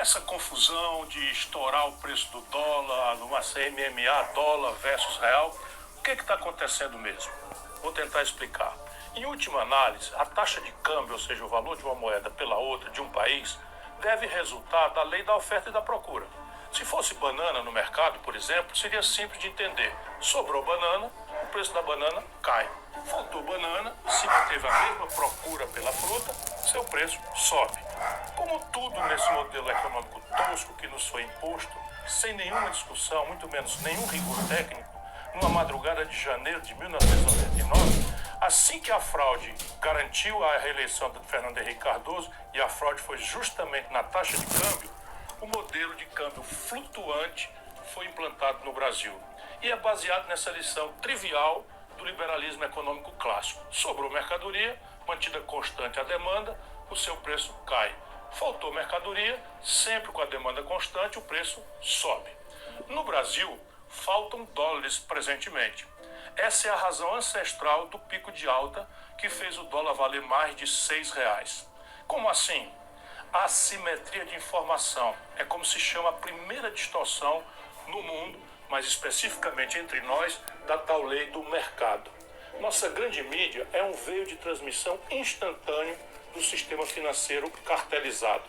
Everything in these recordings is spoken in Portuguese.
Essa confusão de estourar o preço do dólar numa CMMA, dólar versus real, o que está acontecendo mesmo? Vou tentar explicar. Em última análise, a taxa de câmbio, ou seja, o valor de uma moeda pela outra de um país, deve resultar da lei da oferta e da procura. Se fosse banana no mercado, por exemplo, seria simples de entender. Sobrou banana, o preço da banana cai. Faltou banana, se manteve a mesma procura pela fruta, seu preço sobe. Como tudo nesse modelo econômico tosco que nos foi imposto, sem nenhuma discussão, muito menos nenhum rigor técnico, numa madrugada de janeiro de 1999, assim que a fraude garantiu a reeleição do Fernando Henrique Cardoso, e a fraude foi justamente na taxa de câmbio, o modelo de câmbio flutuante foi implantado no Brasil. E é baseado nessa lição trivial do liberalismo econômico clássico. Sobrou mercadoria, mantida constante a demanda, o seu preço cai. Faltou mercadoria, sempre com a demanda constante, o preço sobe. No Brasil, faltam dólares presentemente. Essa é a razão ancestral do pico de alta que fez o dólar valer mais de R$6. Como assim? A assimetria de informação é como se chama a primeira distorção no mundo, mas especificamente entre nós, da tal lei do mercado. Nossa grande mídia é um veio de transmissão instantâneo do sistema financeiro cartelizado.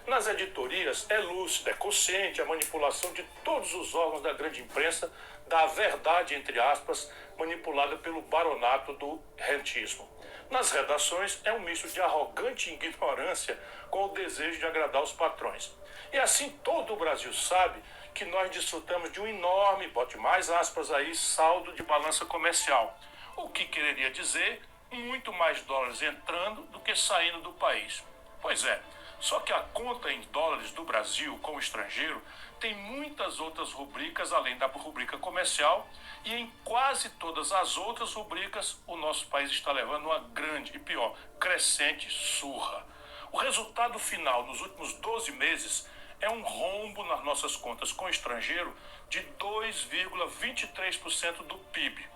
Nas editorias é lúcida, é consciente a manipulação de todos os órgãos da grande imprensa da verdade, entre aspas, manipulada pelo baronato do rentismo. Nas redações é um misto de arrogante ignorância com o desejo de agradar os patrões. E assim todo o Brasil sabe que nós desfrutamos de um enorme, bote mais aspas aí, saldo de balança comercial. O que quereria dizer muito mais dólares entrando do que saindo do país. Pois é, só que a conta em dólares do Brasil com o estrangeiro tem muitas outras rubricas além da rubrica comercial, e em quase todas as outras rubricas o nosso país está levando uma grande e pior, crescente surra. O resultado final nos últimos 12 meses é um rombo nas nossas contas com o estrangeiro de 2,23% do PIB.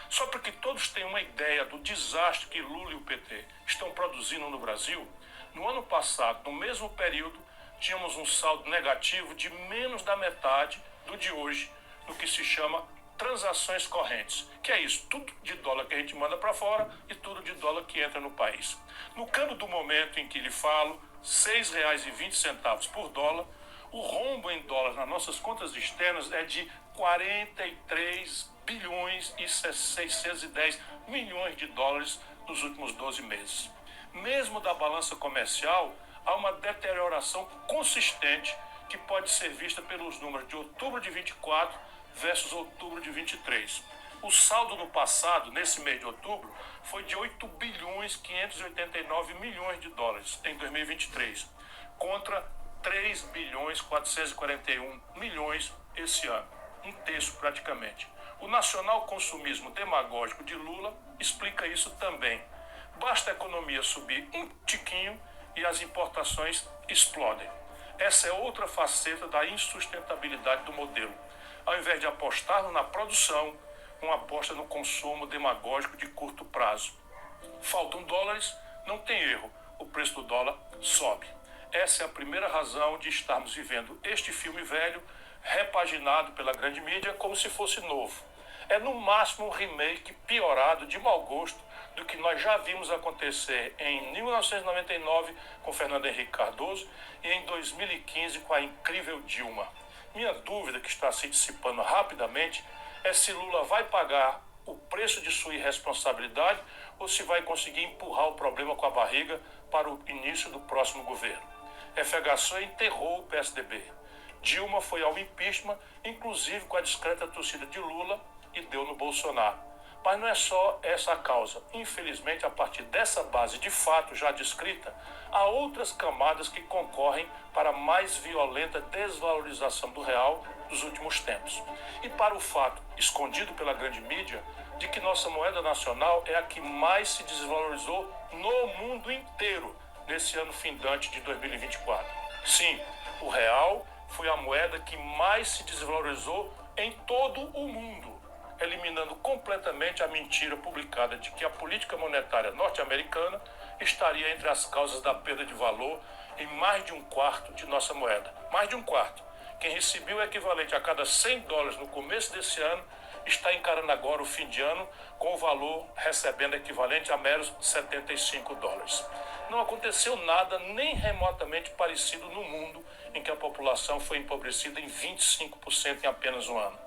Só para que todos tenham uma ideia do desastre que Lula e o PT estão produzindo no Brasil, no ano passado, no mesmo período, tínhamos um saldo negativo de menos da metade do de hoje, no que se chama transações correntes, que é isso, tudo de dólar que a gente manda para fora e tudo de dólar que entra no país. No câmbio do momento em que lhe falo, R$ 6,20 por dólar, o rombo em dólar nas nossas contas externas é de 43 bilhões e 610 milhões de dólares nos últimos 12 meses. Mesmo da balança comercial, há uma deterioração consistente que pode ser vista pelos números de outubro de 24 versus outubro de 23. O saldo no passado, nesse mês de outubro, foi de 8 bilhões 589 milhões de dólares em 2023, contra 3 bilhões 441 milhões esse ano, um terço praticamente. O nacional consumismo demagógico de Lula explica isso também. Basta a economia subir um tiquinho e as importações explodem. Essa é outra faceta da insustentabilidade do modelo. Ao invés de apostar na produção, uma aposta no consumo demagógico de curto prazo. Faltam dólares, não tem erro, o preço do dólar sobe. Essa é a primeira razão de estarmos vivendo este filme velho, repaginado pela grande mídia como se fosse novo. É no máximo um remake piorado de mau gosto do que nós já vimos acontecer em 1999 com Fernando Henrique Cardoso e em 2015 com a incrível Dilma. Minha dúvida, que está se dissipando rapidamente, é se Lula vai pagar o preço de sua irresponsabilidade ou se vai conseguir empurrar o problema com a barriga para o início do próximo governo. FHC enterrou o PSDB. Dilma foi ao impeachment, inclusive com a discreta torcida de Lula, e deu no Bolsonaro. Mas não é só essa a causa. Infelizmente, a partir dessa base de fato já descrita, há outras camadas que concorrem para a mais violenta desvalorização do real dos últimos tempos. E para o fato, escondido pela grande mídia, de que nossa moeda nacional é a que mais se desvalorizou no mundo inteiro nesse ano findante de 2024. Sim, o real foi a moeda que mais se desvalorizou em todo o mundo, eliminando completamente a mentira publicada de que a política monetária norte-americana estaria entre as causas da perda de valor em mais de um quarto de nossa moeda. Mais de um quarto. Quem recebeu o equivalente a cada 100 dólares no começo desse ano está encarando agora o fim de ano com o valor recebendo equivalente a meros 75 dólares. Não aconteceu nada nem remotamente parecido no mundo em que a população foi empobrecida em 25% em apenas um ano.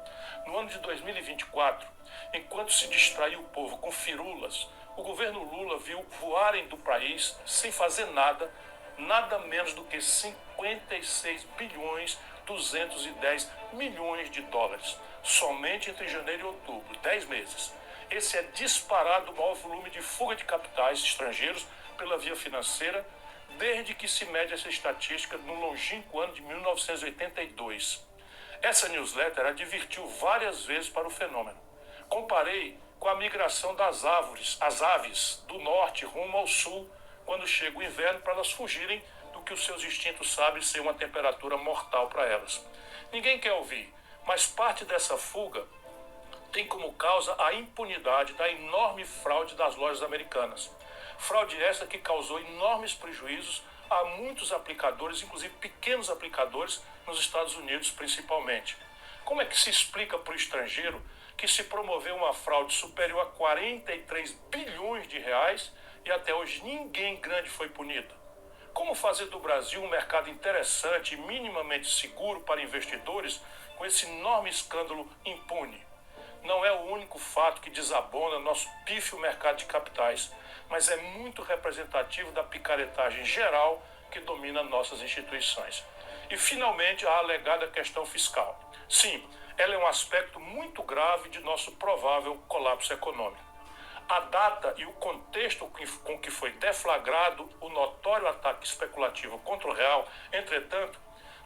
No ano de 2024, enquanto se distraiu o povo com firulas, o governo Lula viu voarem do país, sem fazer nada, nada menos do que 56 bilhões 210 milhões de dólares, somente entre janeiro e outubro, 10 meses. Esse é disparado o maior volume de fuga de capitais estrangeiros pela via financeira, desde que se mede essa estatística no longínquo ano de 1982. Essa newsletter advertiu várias vezes para o fenômeno. Comparei com a migração das aves do norte rumo ao sul, quando chega o inverno, para elas fugirem do que os seus instintos sabem ser uma temperatura mortal para elas. Ninguém quer ouvir, mas parte dessa fuga tem como causa a impunidade da enorme fraude das lojas americanas. Fraude essa que causou enormes prejuízos a muitos aplicadores, inclusive pequenos aplicadores, nos Estados Unidos principalmente. Como é que se explica para o estrangeiro que se promoveu uma fraude superior a 43 bilhões de reais e até hoje ninguém grande foi punido? Como fazer do Brasil um mercado interessante e minimamente seguro para investidores com esse enorme escândalo impune? Não é o único fato que desabona nosso pífio mercado de capitais, mas é muito representativo da picaretagem geral que domina nossas instituições. E, finalmente, a alegada questão fiscal. Sim, ela é um aspecto muito grave de nosso provável colapso econômico. A data e o contexto com que foi deflagrado o notório ataque especulativo contra o real, entretanto,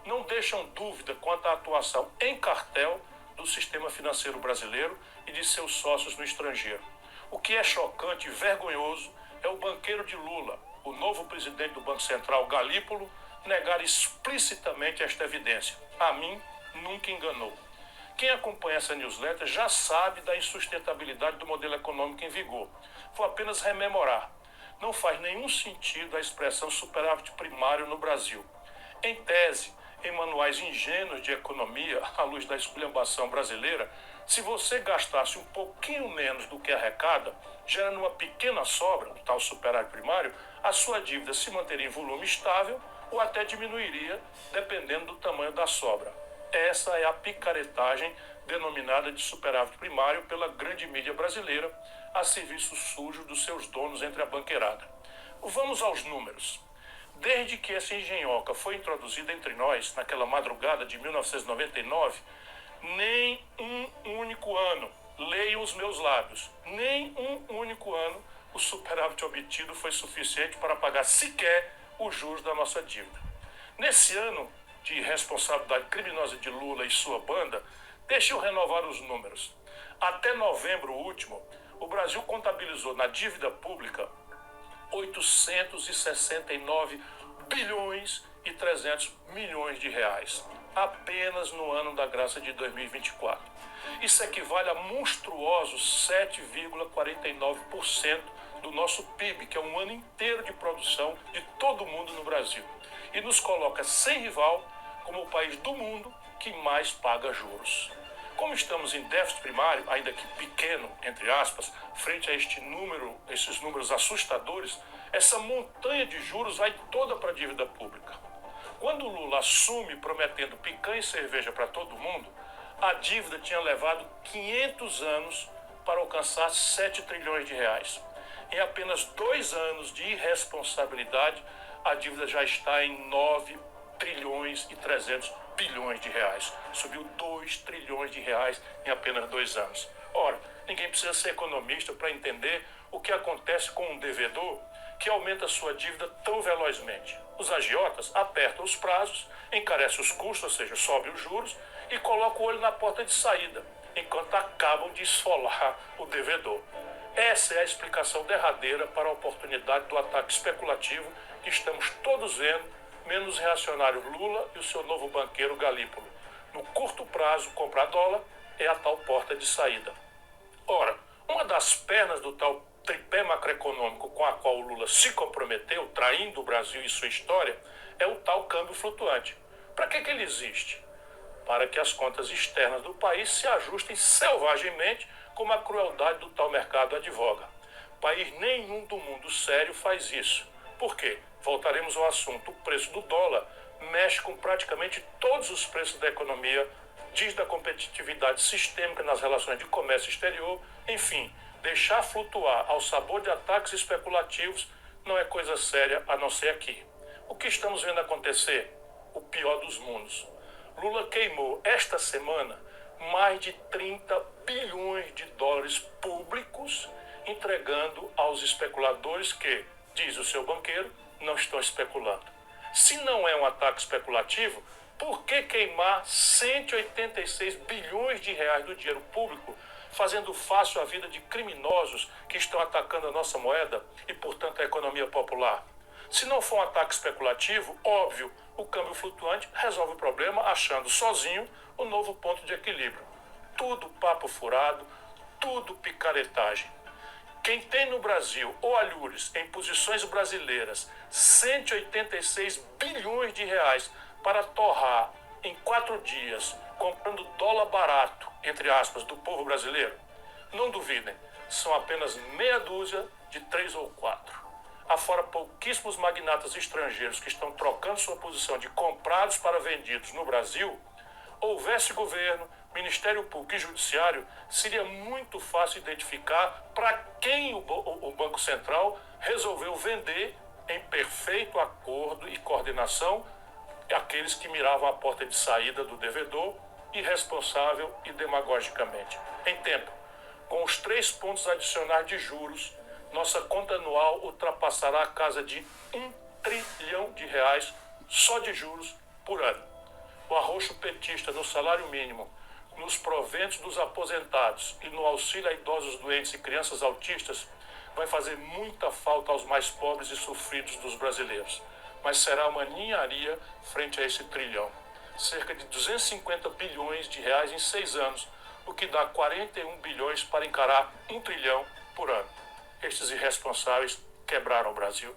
não deixam dúvida quanto à atuação em cartel do sistema financeiro brasileiro e de seus sócios no estrangeiro. O que é chocante e vergonhoso é o banqueiro de Lula, o novo presidente do Banco Central, Galípolo, negar explicitamente esta evidência. A mim, nunca enganou. Quem acompanha essa newsletter já sabe da insustentabilidade do modelo econômico em vigor. Vou apenas rememorar. Não faz nenhum sentido a expressão superávit primário no Brasil. Em tese, em manuais ingênuos de economia, à luz da esculhambação brasileira, se você gastasse um pouquinho menos do que arrecada, gerando uma pequena sobra, o tal superávit primário, a sua dívida se manteria em volume estável ou até diminuiria, dependendo do tamanho da sobra. Essa é a picaretagem denominada de superávit primário pela grande mídia brasileira, a serviço sujo dos seus donos entre a banqueirada. Vamos aos números. Desde que essa engenhoca foi introduzida entre nós, naquela madrugada de 1999, nem um único ano, leiam os meus lábios, nem um único ano o superávit obtido foi suficiente para pagar sequer os juros da nossa dívida. Nesse ano de responsabilidade criminosa de Lula e sua banda, deixe eu renovar os números. Até novembro último, o Brasil contabilizou na dívida pública 869 bilhões e 300 milhões de reais, apenas no ano da graça de 2024. Isso equivale a monstruosos 7,49% do nosso PIB, que é um ano inteiro de produção de todo mundo no Brasil, e nos coloca sem rival como o país do mundo que mais paga juros. Como estamos em déficit primário, ainda que pequeno, entre aspas, frente a esses números assustadores, essa montanha de juros vai toda para a dívida pública. Quando o Lula assume prometendo picanha e cerveja para todo mundo, a dívida tinha levado 500 anos para alcançar 7 trilhões de reais. Em apenas 2 anos de irresponsabilidade, a dívida já está em 9 trilhões e 300 bilhões de reais. Subiu 2 trilhões de reais em apenas 2 anos. Ora, ninguém precisa ser economista para entender o que acontece com um devedor que aumenta sua dívida tão velozmente. Os agiotas apertam os prazos, encarecem os custos, ou seja, sobe os juros, e colocam o olho na porta de saída, enquanto acabam de esfolar o devedor. Essa é a explicação derradeira para a oportunidade do ataque especulativo que estamos todos vendo, menos o reacionário Lula e o seu novo banqueiro Galípolo. No curto prazo, comprar dólar é a tal porta de saída. Ora, uma das pernas do tal tripé macroeconômico com a qual o Lula se comprometeu, traindo o Brasil e sua história, é o tal câmbio flutuante. Para que ele existe? Para que as contas externas do país se ajustem selvagemente como a crueldade do tal mercado advoga. País nenhum do mundo sério faz isso. Por quê? Voltaremos ao assunto. O preço do dólar mexe com praticamente todos os preços da economia, diz da competitividade sistêmica nas relações de comércio exterior, enfim, deixar flutuar ao sabor de ataques especulativos não é coisa séria a não ser aqui. O que estamos vendo acontecer? O pior dos mundos. Lula queimou esta semana mais de 30 bilhões de dólares públicos entregando aos especuladores que, diz o seu banqueiro, não estão especulando. Se não é um ataque especulativo, por que queimar 186 bilhões de reais do dinheiro público, fazendo fácil a vida de criminosos que estão atacando a nossa moeda e, portanto, a economia popular? Se não for um ataque especulativo, óbvio, o câmbio flutuante resolve o problema achando sozinho o novo ponto de equilíbrio. Tudo papo furado, tudo picaretagem. Quem tem no Brasil, ou alhures, em posições brasileiras, 186 bilhões de reais para torrar em 4 dias, comprando dólar barato, entre aspas, do povo brasileiro, não duvidem, são apenas meia dúzia de 3 ou 4. Afora pouquíssimos magnatas estrangeiros que estão trocando sua posição de comprados para vendidos no Brasil, houvesse governo, Ministério Público e Judiciário, seria muito fácil identificar para quem o Banco Central resolveu vender em perfeito acordo e coordenação aqueles que miravam a porta de saída do devedor, irresponsável e demagogicamente. Em tempo, com os 3 pontos adicionais de juros, nossa conta anual ultrapassará a casa de 1 trilhão de reais só de juros por ano. O arroxo petista no salário mínimo, nos proventos dos aposentados e no auxílio a idosos doentes e crianças autistas vai fazer muita falta aos mais pobres e sofridos dos brasileiros. Mas será uma ninharia frente a esse trilhão. Cerca de 250 bilhões de reais em 6 anos, o que dá 41 bilhões para encarar 1 trilhão por ano. Estes irresponsáveis quebraram o Brasil.